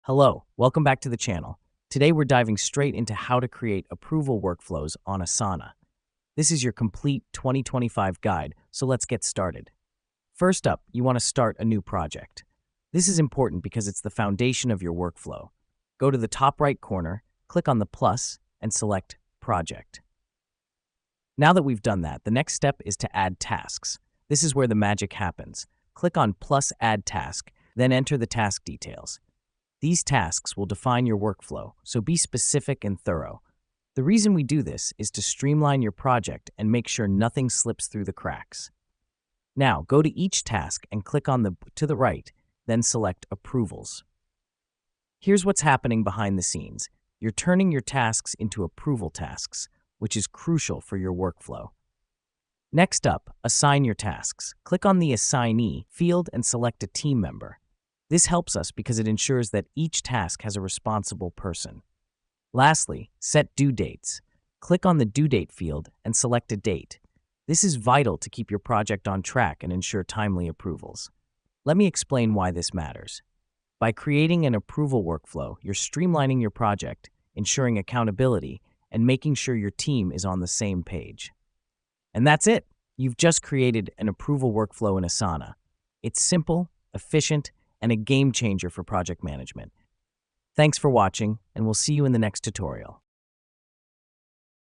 Hello, welcome back to the channel. Today we're diving straight into how to create approval workflows on Asana. This is your complete 2025 guide, so let's get started. First up, you want to start a new project. This is important because it's the foundation of your workflow. Go to the top right corner, click on the plus, and select Project. Now that we've done that, the next step is to add tasks. This is where the magic happens. Click on plus Add Task, then enter the task details. These tasks will define your workflow, so be specific and thorough. The reason we do this is to streamline your project and make sure nothing slips through the cracks. Now, go to each task and click on to the right, then select Approvals. Here's what's happening behind the scenes. You're turning your tasks into approval tasks, which is crucial for your workflow. Next up, assign your tasks. Click on the Assignee field and select a team member. This helps us because it ensures that each task has a responsible person. Lastly, set due dates. Click on the due date field and select a date. This is vital to keep your project on track and ensure timely approvals. Let me explain why this matters. By creating an approval workflow, you're streamlining your project, ensuring accountability, and making sure your team is on the same page. And that's it. You've just created an approval workflow in Asana. It's simple, efficient, and a game changer for project management. Thanks for watching, and we'll see you in the next tutorial.